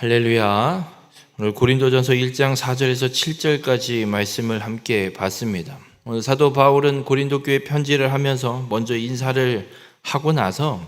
할렐루야. 오늘 고린도전서 1장 4절에서 7절까지 말씀을 함께 봤습니다. 오늘 사도 바울은 고린도 교회 편지를 하면서 먼저 인사를 하고 나서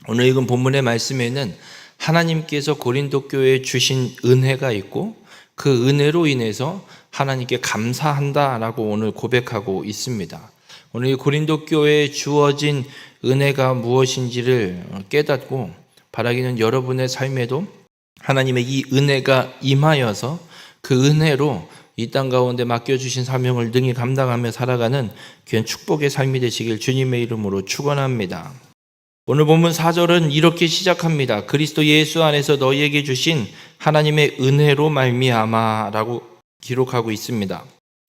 오늘 읽은 본문의 말씀에는 하나님께서 고린도 교회에 주신 은혜가 있고 그 은혜로 인해서 하나님께 감사한다라고 오늘 고백하고 있습니다. 오늘 이 고린도 교회에 주어진 은혜가 무엇인지를 깨닫고 바라기는 여러분의 삶에도 하나님의 이 은혜가 임하여서 그 은혜로 이 땅 가운데 맡겨주신 사명을 능히 감당하며 살아가는 귀한 축복의 삶이 되시길 주님의 이름으로 축원합니다. 오늘 본문 4절은 이렇게 시작합니다. 그리스도 예수 안에서 너희에게 주신 하나님의 은혜로 말미암아라고 기록하고 있습니다.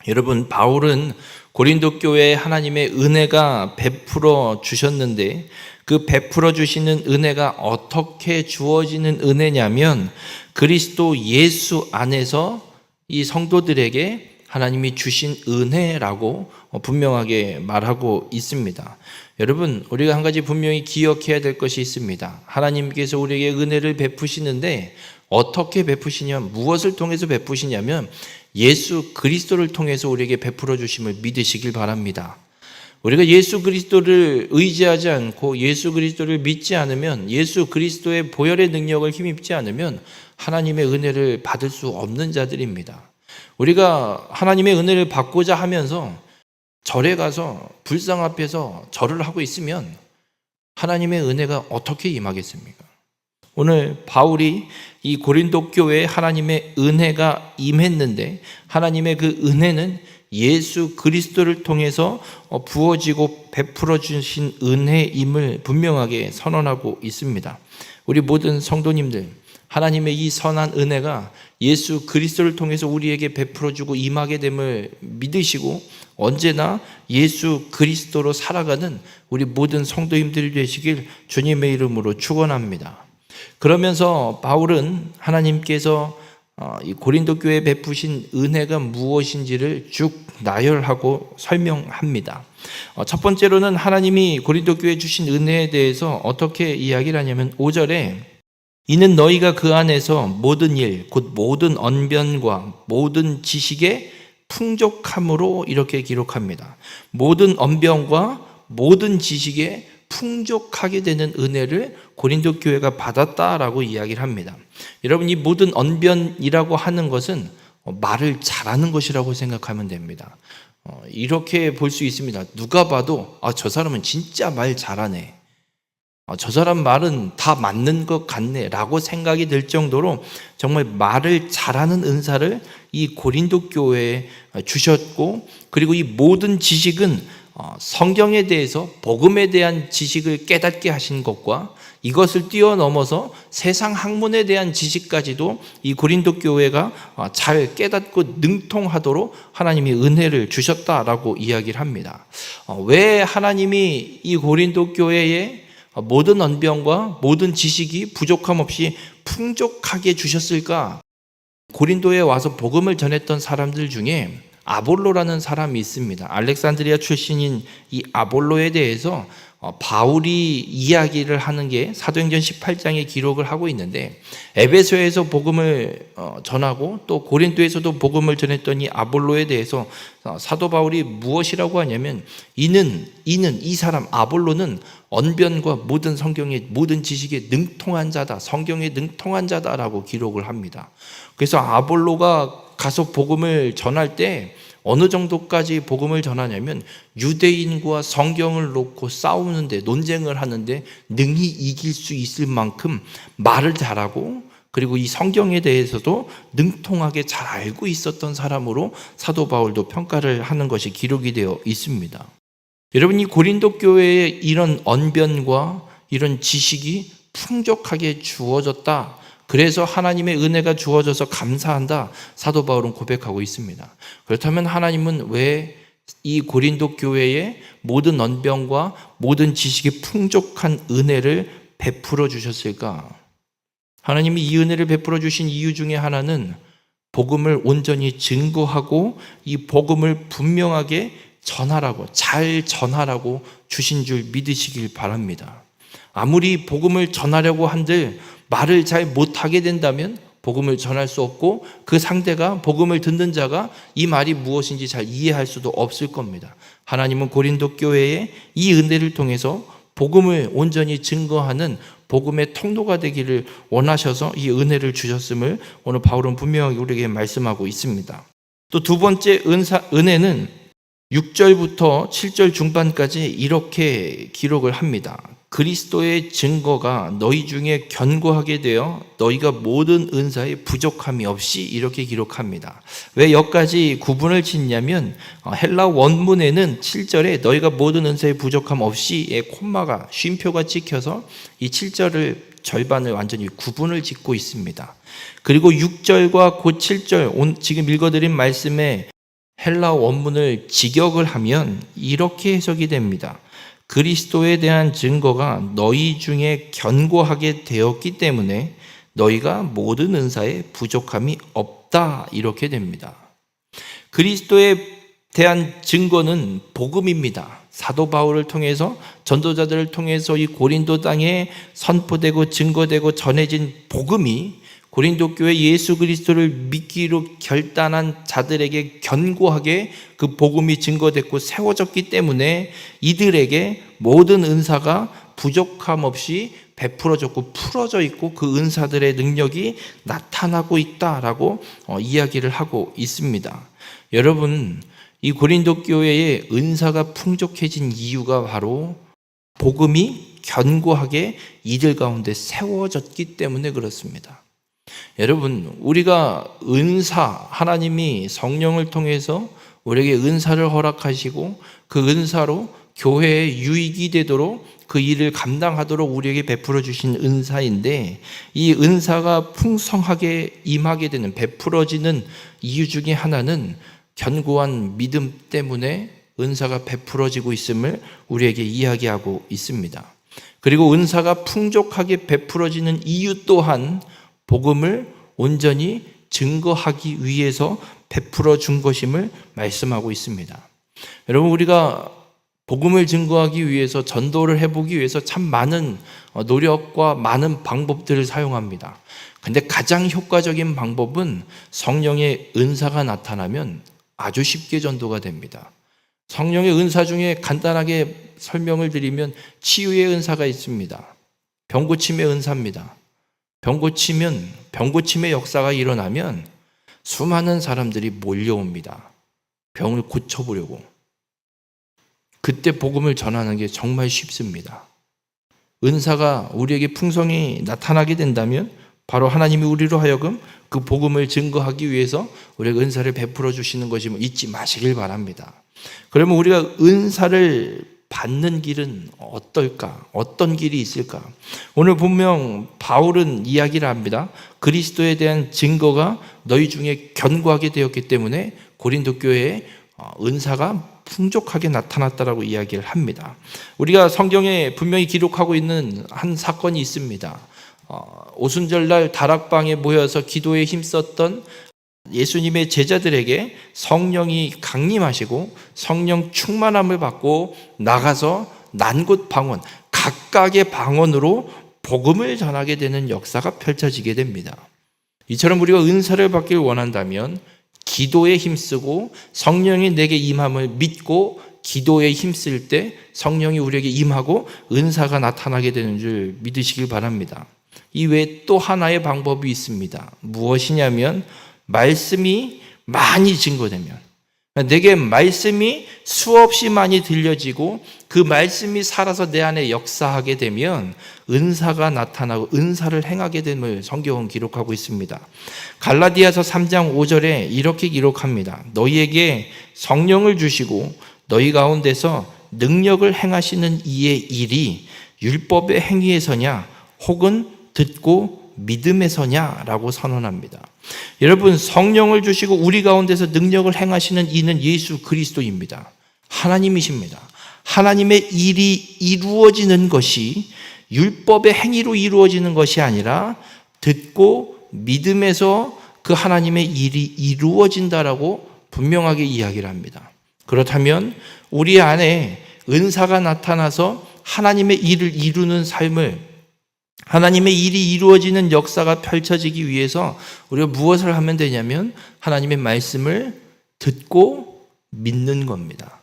여러분, 바울은 고린도 교회에 하나님의 은혜가 베풀어 주셨는데 그 베풀어 주시는 은혜가 어떻게 주어지는 은혜냐면 그리스도 예수 안에서 이 성도들에게 하나님이 주신 은혜라고 분명하게 말하고 있습니다. 여러분, 우리가 한 가지 분명히 기억해야 될 것이 있습니다. 하나님께서 우리에게 은혜를 베푸시는데 어떻게 베푸시냐, 무엇을 통해서 베푸시냐면 예수 그리스도를 통해서 우리에게 베풀어 주심을 믿으시길 바랍니다. 우리가 예수 그리스도를 의지하지 않고 예수 그리스도를 믿지 않으면, 예수 그리스도의 보혈의 능력을 힘입지 않으면 하나님의 은혜를 받을 수 없는 자들입니다. 우리가 하나님의 은혜를 받고자 하면서 절에 가서 불상 앞에서 절을 하고 있으면 하나님의 은혜가 어떻게 임하겠습니까? 오늘 바울이 이 고린도 교회에 하나님의 은혜가 임했는데 하나님의 그 은혜는 예수 그리스도를 통해서 부어지고 베풀어 주신 은혜임을 분명하게 선언하고 있습니다. 우리 모든 성도님들, 하나님의 이 선한 은혜가 예수 그리스도를 통해서 우리에게 베풀어 주고 임하게 됨을 믿으시고 언제나 예수 그리스도로 살아가는 우리 모든 성도님들이 되시길 주님의 이름으로 축원합니다. 그러면서 바울은 하나님께서 이 고린도 교회에 베푸신 은혜가 무엇인지를 쭉 나열하고 설명합니다. 첫 번째로는 하나님이 고린도 교회에 주신 은혜에 대해서 어떻게 이야기를 하냐면 5절에 이는 너희가 그 안에서 모든 일, 곧 모든 언변과 모든 지식에 풍족함으로 이렇게 기록합니다. 모든 언변과 모든 지식에 풍족하게 되는 은혜를 고린도 교회가 받았다라고 이야기를 합니다. 여러분, 이 모든 언변이라고 하는 것은 말을 잘하는 것이라고 생각하면 됩니다. 이렇게 볼 수 있습니다. 누가 봐도 저 사람은 진짜 말 잘하네, 저 사람 말은 다 맞는 것 같네 라고 생각이 들 정도로 정말 말을 잘하는 은사를 이 고린도 교회에 주셨고, 그리고 이 모든 지식은 성경에 대해서 복음에 대한 지식을 깨닫게 하신 것과 이것을 뛰어넘어서 세상 학문에 대한 지식까지도 이 고린도 교회가 잘 깨닫고 능통하도록 하나님이 은혜를 주셨다라고 이야기를 합니다. 왜 하나님이 이 고린도 교회에 모든 언변과 모든 지식이 부족함 없이 풍족하게 주셨을까? 고린도에 와서 복음을 전했던 사람들 중에 아볼로라는 사람이 있습니다. 알렉산드리아 출신인 이 아볼로에 대해서 바울이 이야기를 하는 게 사도행전 18장에 기록을 하고 있는데, 에베소에서 복음을 전하고 또 고린도에서도 복음을 전했던 이 아볼로에 대해서 사도 바울이 무엇이라고 하냐면 이 사람 아볼로는 언변과 모든 성경의 모든 지식에 능통한 자다, 성경에 능통한 자다라고 기록을 합니다. 그래서 아볼로가 가서 복음을 전할 때 어느 정도까지 복음을 전하냐면 유대인과 성경을 놓고 싸우는데, 논쟁을 하는데 능히 이길 수 있을 만큼 말을 잘하고, 그리고 이 성경에 대해서도 능통하게 잘 알고 있었던 사람으로 사도 바울도 평가를 하는 것이 기록이 되어 있습니다. 여러분, 이 고린도 교회에 이런 언변과 이런 지식이 풍족하게 주어졌다, 그래서 하나님의 은혜가 주어져서 감사한다, 사도 바울은 고백하고 있습니다. 그렇다면 하나님은 왜 이 고린도 교회에 모든 언변과 모든 지식이 풍족한 은혜를 베풀어 주셨을까? 하나님이 이 은혜를 베풀어 주신 이유 중에 하나는 복음을 온전히 증거하고 이 복음을 분명하게 전하라고, 잘 전하라고 주신 줄 믿으시길 바랍니다. 아무리 복음을 전하려고 한들 말을 잘 못하게 된다면 복음을 전할 수 없고 그 상대가 복음을 듣는 자가 이 말이 무엇인지 잘 이해할 수도 없을 겁니다. 하나님은 고린도 교회에 이 은혜를 통해서 복음을 온전히 증거하는 복음의 통로가 되기를 원하셔서 이 은혜를 주셨음을 오늘 바울은 분명하게 우리에게 말씀하고 있습니다. 또 두 번째 은혜는 6절부터 7절 중반까지 이렇게 기록을 합니다. 그리스도의 증거가 너희 중에 견고하게 되어 너희가 모든 은사에 부족함이 없이, 이렇게 기록합니다. 왜 여기까지 구분을 짓냐면 헬라 원문에는 7절에 너희가 모든 은사에 부족함 없이의 콤마가 쉼표가 찍혀서 이 7절을 절반을 완전히 구분을 짓고 있습니다. 그리고 6절과 그 7절 지금 읽어드린 말씀에 헬라 원문을 직역을 하면 이렇게 해석이 됩니다. 그리스도에 대한 증거가 너희 중에 견고하게 되었기 때문에 너희가 모든 은사에 부족함이 없다, 이렇게 됩니다. 그리스도에 대한 증거는 복음입니다. 사도 바울을 통해서, 전도자들을 통해서 이 고린도 땅에 선포되고 증거되고 전해진 복음이 고린도 교회 예수 그리스도를 믿기로 결단한 자들에게 견고하게 그 복음이 증거됐고 세워졌기 때문에 이들에게 모든 은사가 부족함 없이 베풀어졌고 풀어져 있고 그 은사들의 능력이 나타나고 있다라고 이야기를 하고 있습니다. 여러분, 이 고린도 교회의 은사가 풍족해진 이유가 바로 복음이 견고하게 이들 가운데 세워졌기 때문에 그렇습니다. 여러분, 우리가 은사, 하나님이 성령을 통해서 우리에게 은사를 허락하시고 그 은사로 교회의 유익이 되도록 그 일을 감당하도록 우리에게 베풀어 주신 은사인데, 이 은사가 풍성하게 임하게 되는, 베풀어지는 이유 중에 하나는 견고한 믿음 때문에 은사가 베풀어지고 있음을 우리에게 이야기하고 있습니다. 그리고 은사가 풍족하게 베풀어지는 이유 또한 복음을 온전히 증거하기 위해서 베풀어 준 것임을 말씀하고 있습니다. 여러분, 우리가 복음을 증거하기 위해서, 전도를 해보기 위해서 참 많은 노력과 많은 방법들을 사용합니다. 근데 가장 효과적인 방법은 성령의 은사가 나타나면 아주 쉽게 전도가 됩니다. 성령의 은사 중에 간단하게 설명을 드리면 치유의 은사가 있습니다. 병고침의 은사입니다. 병고침의 역사가 일어나면 수많은 사람들이 몰려옵니다. 병을 고쳐보려고. 그때 복음을 전하는 게 정말 쉽습니다. 은사가 우리에게 풍성히 나타나게 된다면 바로 하나님이 우리로 하여금 그 복음을 증거하기 위해서 우리에게 은사를 베풀어 주시는 것임을 잊지 마시길 바랍니다. 그러면 우리가 은사를 받는 길은 어떨까? 어떤 길이 있을까? 오늘 분명 바울은 이야기를 합니다. 그리스도에 대한 증거가 너희 중에 견고하게 되었기 때문에 고린도 교회에 은사가 풍족하게 나타났다라고 이야기를 합니다. 우리가 성경에 분명히 기록하고 있는 한 사건이 있습니다. 오순절날 다락방에 모여서 기도에 힘썼던 예수님의 제자들에게 성령이 강림하시고 성령 충만함을 받고 나가서 난곳 방언, 각각의 방언으로 복음을 전하게 되는 역사가 펼쳐지게 됩니다. 이처럼 우리가 은사를 받길 원한다면 기도에 힘쓰고 성령이 내게 임함을 믿고 기도에 힘쓸 때 성령이 우리에게 임하고 은사가 나타나게 되는 줄 믿으시길 바랍니다. 이 외에 또 하나의 방법이 있습니다. 무엇이냐면 말씀이 많이 증거되면, 내게 말씀이 수없이 많이 들려지고 그 말씀이 살아서 내 안에 역사하게 되면 은사가 나타나고 은사를 행하게 됨을 성경은 기록하고 있습니다. 갈라디아서 3장 5절에 이렇게 기록합니다. 너희에게 성령을 주시고 너희 가운데서 능력을 행하시는 이의 일이 율법의 행위에서냐 혹은 듣고 믿음에서냐라고 선언합니다. 여러분, 성령을 주시고 우리 가운데서 능력을 행하시는 이는 예수 그리스도입니다. 하나님이십니다. 하나님의 일이 이루어지는 것이 율법의 행위로 이루어지는 것이 아니라 듣고 믿음에서 그 하나님의 일이 이루어진다라고 분명하게 이야기를 합니다. 그렇다면 우리 안에 은사가 나타나서 하나님의 일을 이루는 삶을 하나님의 일이 이루어지는 역사가 펼쳐지기 위해서 우리가 무엇을 하면 되냐면 하나님의 말씀을 듣고 믿는 겁니다.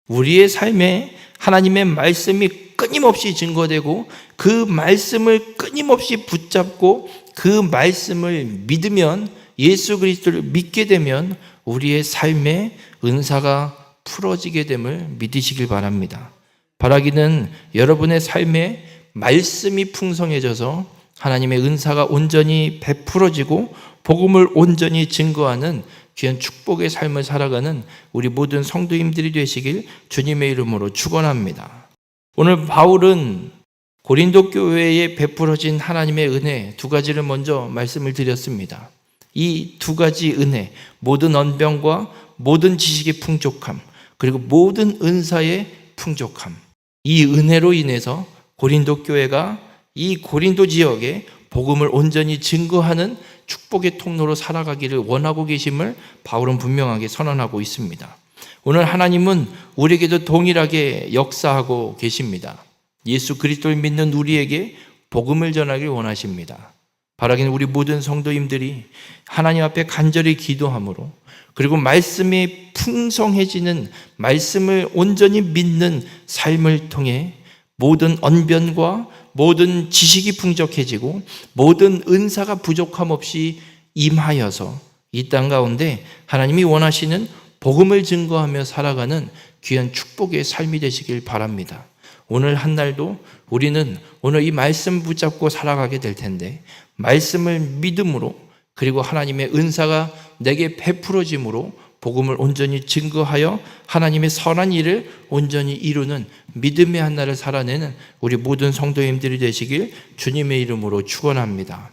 우리의 삶에 하나님의 말씀이 끊임없이 증거되고 그 말씀을 끊임없이 붙잡고 그 말씀을 믿으면, 예수 그리스도를 믿게 되면 우리의 삶에 은사가 풀어지게 됨을 믿으시길 바랍니다. 바라기는 여러분의 삶에 말씀이 풍성해져서 하나님의 은사가 온전히 베풀어지고 복음을 온전히 증거하는 귀한 축복의 삶을 살아가는 우리 모든 성도님들이 되시길 주님의 이름으로 축원합니다. 오늘 바울은 고린도 교회에 베풀어진 하나님의 은혜 두 가지를 먼저 말씀을 드렸습니다. 이 두 가지 은혜, 모든 언변과 모든 지식의 풍족함, 그리고 모든 은사의 풍족함, 이 은혜로 인해서 고린도 교회가 이 고린도 지역에 복음을 온전히 증거하는 축복의 통로로 살아가기를 원하고 계심을 바울은 분명하게 선언하고 있습니다. 오늘 하나님은 우리에게도 동일하게 역사하고 계십니다. 예수 그리스도를 믿는 우리에게 복음을 전하길 원하십니다. 바라기는 우리 모든 성도님들이 하나님 앞에 간절히 기도함으로, 그리고 말씀이 풍성해지는, 말씀을 온전히 믿는 삶을 통해 모든 언변과 모든 지식이 풍족해지고 모든 은사가 부족함 없이 임하여서 이 땅 가운데 하나님이 원하시는 복음을 증거하며 살아가는 귀한 축복의 삶이 되시길 바랍니다. 오늘 한 날도 우리는 오늘 이 말씀 붙잡고 살아가게 될 텐데, 말씀을 믿음으로, 그리고 하나님의 은사가 내게 베풀어짐으로 복음을 온전히 증거하여 하나님의 선한 일을 온전히 이루는 믿음의 한 날을 살아내는 우리 모든 성도님들이 되시길 주님의 이름으로 축원합니다.